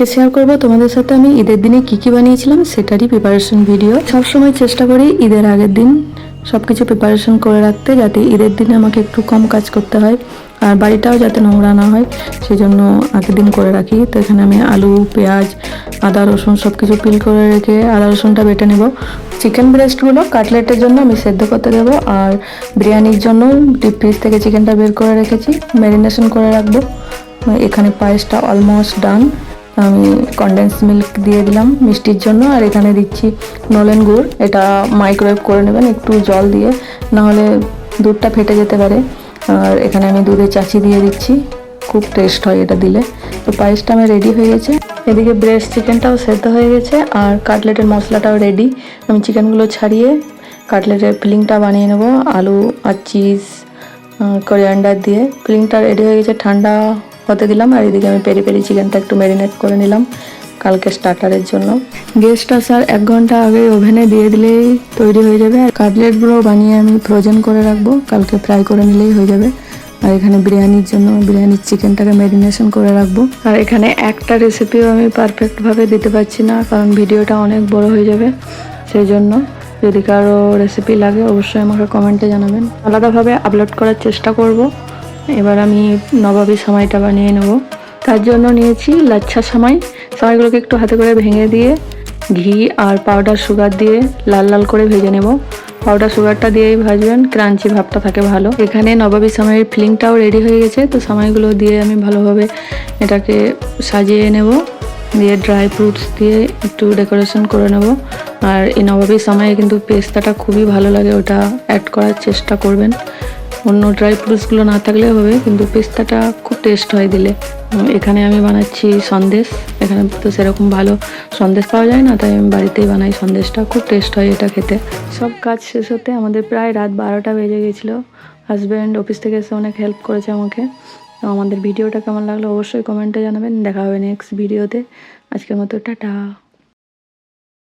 আজকে শেয়ার করব তোমাদের সাথে আমি ঈদের দিনে কি কি বানিয়েছিলাম সেটারই প্রিপারেশন ভিডিও। সবসময় চেষ্টা করি ঈদের আগের দিন সব কিছু প্রিপারেশন করে রাখতে, যাতে ঈদের দিনে আমাকে একটু কম কাজ করতে হয় আর বাড়িটাও যাতে নোংরা না হয়, সেই জন্য আগের দিন করে রাখি। তো এখানে আমি আলু, পেঁয়াজ, আদা, রসুন সব কিছু পিল করে রেখে আদা রসুনটা বেটে নেব। চিকেন ব্রেস্টগুলো কাটলেটের জন্য আমি সেদ্ধ করতে দেবো, আর বিরিয়ানির জন্য ডিপ ফ্রিজ থেকে চিকেনটা বের করে রেখেছি, ম্যারিনেশন করে রাখবো। এখানে পায়েসটা অলমোস্ট ডান। আমি কনডেন্স মিল্ক দিয়ে দিলাম মিষ্টির জন্য, আর এখানে দিচ্ছি নলেন গুড়। এটা মাইক্রোওয়েভ করে নেবেন একটু জল দিয়ে, নাহলে দুধটা ফেটে যেতে পারে। আর এখানে আমি দুধে চাচি দিয়ে দিচ্ছি, খুব টেস্ট হয় এটা দিলে। তো পায়েসটা আমার রেডি হয়ে গেছে। এদিকে ব্রেস্ট চিকেনটাও সেদ্ধ হয়ে গেছে আর কাটলেটের মশলাটাও রেডি। আমি চিকেনগুলো ছাড়িয়ে কাটলেটের ফিলিংটা বানিয়ে নেবো আলু আর চিজ কোরিয়ান্ডার দিয়ে। ফিলিংটা রেডি হয়ে গেছে, ঠান্ডা হতে দিলাম। আর এদিকে আমি পেরি পেরি চিকেনটা একটু ম্যারিনেট করে নিলাম কালকে স্টার্টারের জন্য। গেস্ট আসার 1 ঘন্টা আগে ওভেনে দিয়ে দিলেই তৈরি হয়ে যাবে। আর কাটলেটগুলো বানিয়ে আমি ফ্রোজেন করে রাখবো, কালকে ফ্রাই করে নিলেই হয়ে যাবে। আর এখানে বিরিয়ানির জন্য বিরিয়ানির চিকেনটাকে ম্যারিনেশন করে রাখবো। আর এখানে একটা রেসিপিও আমি পারফেক্টভাবে দিতে পারছি না, কারণ ভিডিওটা অনেক বড় হয়ে যাবে। সেই জন্য যদি কারো রেসিপি লাগে অবশ্যই আমাকে কমেন্টে জানাবেন, আলাদাভাবে আপলোড করার চেষ্টা করব। এবার আমি নবাবী সামাইটা বানিয়ে নেব। তার জন্য নিয়েছি লাচ্ছা সামাই। সামাইগুলোকে একটু হাতে করে ভেঙে দিয়ে ঘি আর পাউডার সুগার দিয়ে লাল লাল করে ভেজে নেব। পাউডার সুগারটা দিয়েই ভাজবেন, ক্রাঞ্চি ভাবটা থাকে ভালো। এখানে নবাবী সামাইয়ের ফিলিংটাও রেডি হয়ে গেছে। তো সামাইগুলো দিয়ে আমি ভালোভাবে এটাকে সাজিয়ে নেব, দিয়ে ড্রাই ফ্রুটস দিয়ে একটু ডেকোরেশন করে নেব। আর এই নবাবী সামাইয়ে কিন্তু পেস্তাটা খুবই ভালো লাগে, ওটা অ্যাড করার চেষ্টা করবেন। অন্য ড্রাই ফ্রুটসগুলো না থাকলেও হবে, কিন্তু পেস্তাটা খুব টেস্ট হয় দিলে। এখানে আমি বানাচ্ছি সন্দেশ। এখানে তো সেরকম ভালো সন্দেশ পাওয়া যায় না, তাই আমি বাড়িতেই বানাই সন্দেশটা, খুব টেস্ট হয় এটা খেতে। সব কাজ শেষ হতে আমাদের প্রায় রাত 12টা বেজে গেছিলো। হাজব্যান্ড অফিস থেকে এসে অনেক হেল্প করেছে আমাকে। তো আমাদের ভিডিওটা কেমন লাগলো অবশ্যই কমেন্টে জানাবেন। দেখা হবে নেক্সট ভিডিওতে। আজকের মতো টাটা।